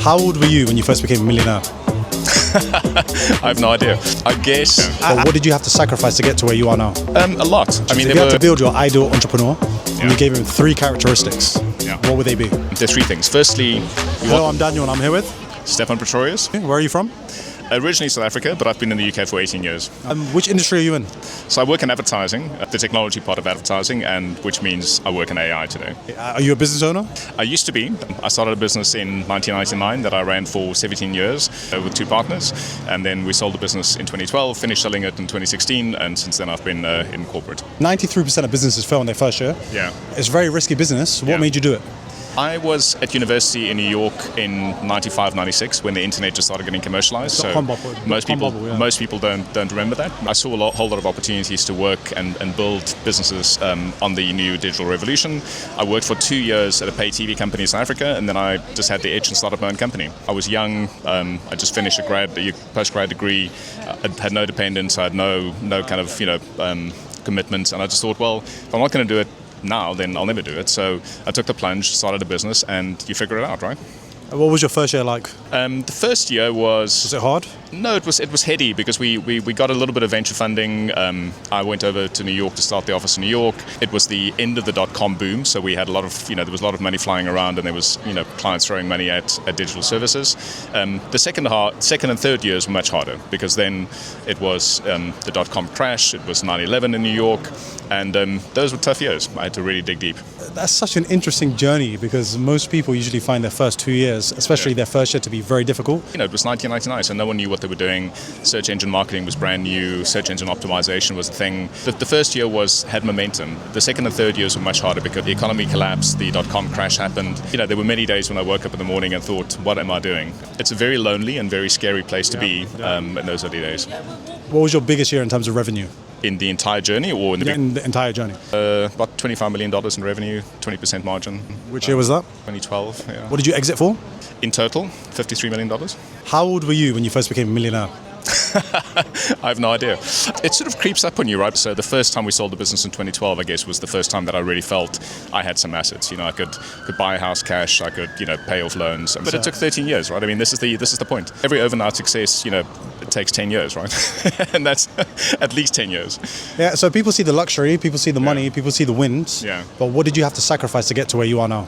How old were you when you first became a millionaire? I have no idea. I guess What did you have to sacrifice to get to where you are now? a lot. I mean, If you had to build your ideal entrepreneur, and Yeah. you gave him 3 characteristics, Yeah. what would they be? there's 3 things. Firstly, Hello, I'm Daniel and I'm here with... Stefan Pretorius. Where are you from? Originally South Africa, but I've been in the UK for 18 years. Which industry are you in? So I work in advertising, the technology part of advertising, and which means I work in AI today. Are you a business owner? I used to be. I started a business in 1999 that I ran for 17 years with 2 partners, and then we sold the business in 2012, finished selling it in 2016, and since then I've been in corporate. 93% of businesses fail in their first year. Yeah. It's very risky business. What Yeah. made you do it? I was at university in New York in 95, 96 when the internet just started getting commercialized. So Dot-com bubble. most Dot-com people bubble, yeah. most people don't remember that. I saw whole lot of opportunities to work and build businesses on the new digital revolution. I worked for 2 years at a pay TV company in South Africa, and then I just had the itch and started my own company. I was young. I just finished a postgrad degree. I had no dependents. I had no kind of commitments, and I just thought, well, if I'm not going to do it now, then I'll never do it. So I took the plunge, started a business, and you figure it out, right? What was your first year like? The first year Was it hard? no, it was heady because we got a little bit of venture funding. I went over to New York to start the office in New York. It was the end of the .com boom, so we had a lot of there was a lot of money flying around, and there was clients throwing money at digital services. The second and third years were much harder because then it was the .com crash. It was 9/11 in New York, and those were tough years. I had to really dig deep. That's such an interesting journey because most people usually find their first 2 years, especially their first year, to be very difficult. It was 1999, so no one knew what they were doing. Search engine marketing was brand new. Search engine optimization was a thing. The first year had momentum. The second and third years were much harder because the economy collapsed, the .com crash happened. There were many days when I woke up in the morning and thought, what am I doing? It's a very lonely and very scary place to be in those early days. What was your biggest year in terms of revenue? In the entire journey or in the In the entire journey. about $25 million in revenue, 20% margin. Which year was that? 2012, yeah. What did you exit for? In total, $53 million. How old were you when you first became a millionaire? I have no idea. It sort of creeps up on you, right? So the first time we sold the business in 2012, I guess, was the first time that I really felt I had some assets. I could buy a house cash. I could, pay off loans. But it took 13 years, right? I mean, this is the point. Every overnight success, it takes 10 years, right? And that's at least 10 years. Yeah, so people see the luxury, people see the money, people see the wins. Yeah. But what did you have to sacrifice to get to where you are now?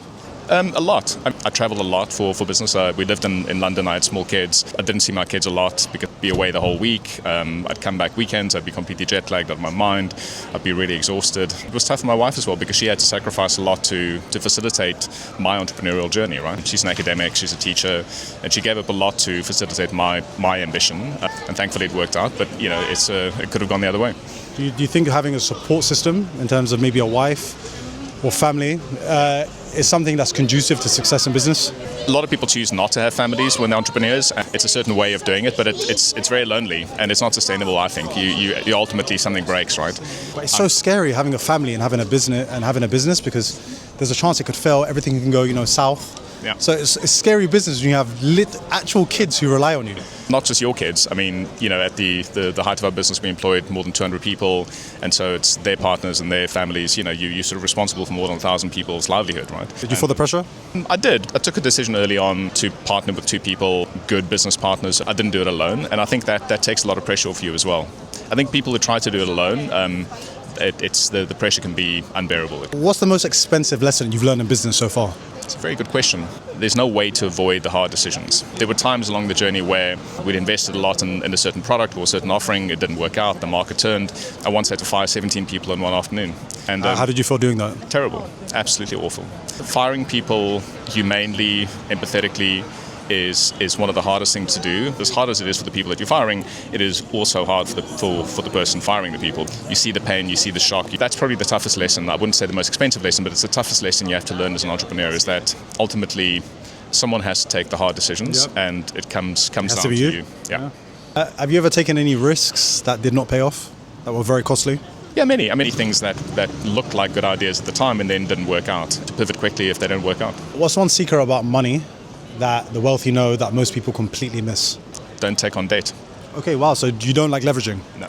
A lot. I traveled a lot for business. We lived in London. I had small kids. I didn't see my kids a lot because I'd be away the whole week. I'd come back weekends. I'd be completely jet lagged out of my mind. I'd be really exhausted. It was tough for my wife as well because she had to sacrifice a lot to facilitate my entrepreneurial journey, right? She's an academic, she's a teacher, and she gave up a lot to facilitate my ambition. And thankfully it worked out, but it could have gone the other way. Do you think having a support system in terms of maybe a wife or family is something that's conducive to success in business? A lot of people choose not to have families when they're entrepreneurs. It's a certain way of doing it, but it's very lonely and it's not sustainable. I think you ultimately something breaks, right? But it's so scary having a family and having a business because there's a chance it could fail. Everything can go south. Yeah. So it's scary business when you have actual kids who rely on you. Not just your kids. I mean, at the height of our business, we employed more than 200 people, and so it's their partners and their families. You're sort of responsible for more than 1,000 people's livelihood, right? Did you feel the pressure? I did. I took a decision early on to partner with 2 people, good business partners. I didn't do it alone, and I think that takes a lot of pressure off you as well. I think people who try to do it alone, the pressure can be unbearable. What's the most expensive lesson you've learned in business so far? It's a very good question. There's no way to avoid the hard decisions. There were times along the journey where we'd invested a lot in a certain product or a certain offering. It didn't work out. The market turned. I once had to fire 17 people in one afternoon. And How did you feel doing that? Terrible. Absolutely awful. Firing people humanely, empathetically, is one of the hardest things to do. As hard as it is for the people that you're firing, it is also hard for the person firing the people. You see the pain, you see the shock. That's probably the toughest lesson. I wouldn't say the most expensive lesson, but it's the toughest lesson you have to learn as an entrepreneur, is that ultimately someone has to take the hard decisions, and it comes down to you. Yeah. Have you ever taken any risks that did not pay off, that were very costly? Yeah, many things that looked like good ideas at the time and then didn't work out. To pivot quickly if they don't work out. What's one secret about money that the wealthy know that most people completely miss? Don't take on debt. Okay, wow, so you don't like leveraging? No.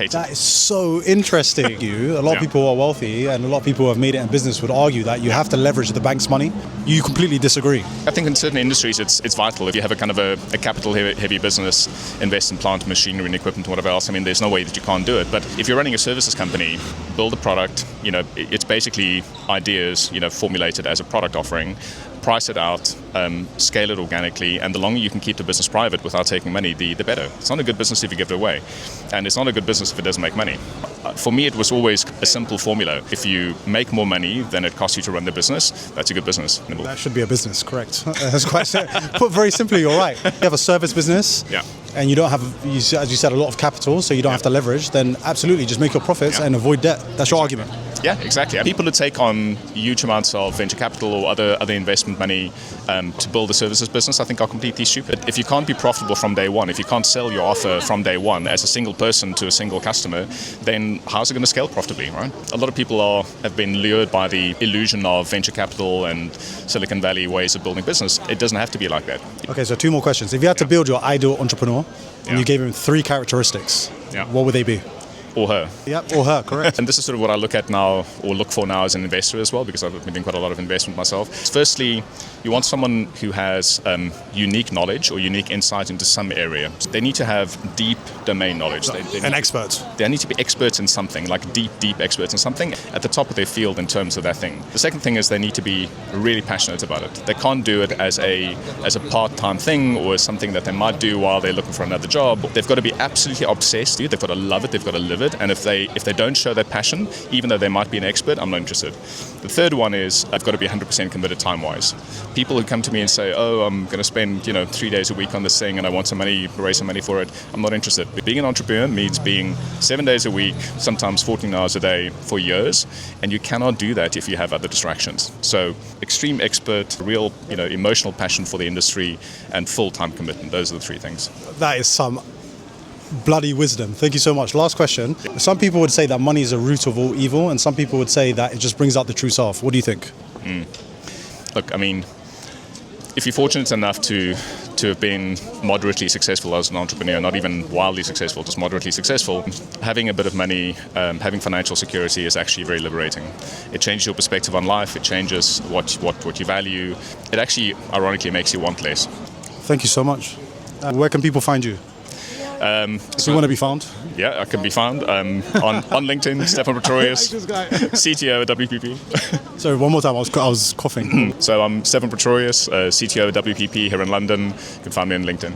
hate it. That is so interesting. A lot of people who are wealthy and a lot of people who have made it in business would argue that you have to leverage the bank's money. You completely disagree. I think in certain industries it's vital. If you have a kind of a capital heavy business, invest in plant, machinery and equipment and whatever else, I mean, there's no way that you can't do it. But if you're running a services company, build a product, it's basically ideas, formulated as a product offering, price it out, scale it organically, and the longer you can keep the business private without taking money, the better. It's not a good business if you give it away, and it's not a good business if it doesn't make money. For me, it was always a simple formula. If you make more money than it costs you to run the business, that's a good business. That should be a business, correct. That's quite put very simply, you're right. You have a service business, and you don't have, as you said, a lot of capital, so you don't have to leverage, then absolutely just make your profits and avoid debt. That's your argument. Yeah, exactly. And people who take on huge amounts of venture capital or other investment money to build a services business, I think are completely stupid. If you can't be profitable from day one, if you can't sell your offer from day one as a single person to a single customer, then how's it going to scale profitably, right? A lot of people have been lured by the illusion of venture capital and Silicon Valley ways of building business. It doesn't have to be like that. Okay, so 2 more questions. If you had to build your ideal entrepreneur and you gave him 3 characteristics, what would they be? Or her. Yep, or her, correct. And this is sort of what I look at now, or look for now as an investor as well, because I've been doing quite a lot of investment myself. Firstly, you want someone who has unique knowledge or unique insight into some area. They need to have deep domain knowledge. An expert. They need to be experts in something, like deep experts in something, at the top of their field in terms of that thing. The second thing is they need to be really passionate about it. They can't do it as a part-time thing or as something that they might do while they're looking for another job. They've got to be absolutely obsessed. They've got to love it. They've got to live it. And if they don't show that passion, even though they might be an expert, I'm not interested. The third one is I've got to be 100% committed time-wise. People who come to me and say, oh, I'm going to spend 3 days a week on this thing and I want some money, raise some money for it, I'm not interested. Being an entrepreneur means being 7 days a week, sometimes 14 hours a day for years, and you cannot do that if you have other distractions. So extreme expert, real emotional passion for the industry, and full-time commitment. Those are the 3 things. That is some bloody wisdom. Thank you so much. Last question. Some people would say that money is a root of all evil, and some people would say that it just brings out the true self. What do you think? Look, I mean, if you're fortunate enough to have been moderately successful as an entrepreneur, not even wildly successful, just moderately successful, having a bit of money, having financial security is actually very liberating. It changes your perspective on life. It changes what you value. It actually, ironically, makes you want less. Thank you so much. Where can people find you? So you want to be found? Yeah, I can be found on LinkedIn, Stefan Pretorius, CTO at WPP. Sorry, one more time, I was coughing. So I'm Stefan Pretorius, CTO at WPP here in London. You can find me on LinkedIn.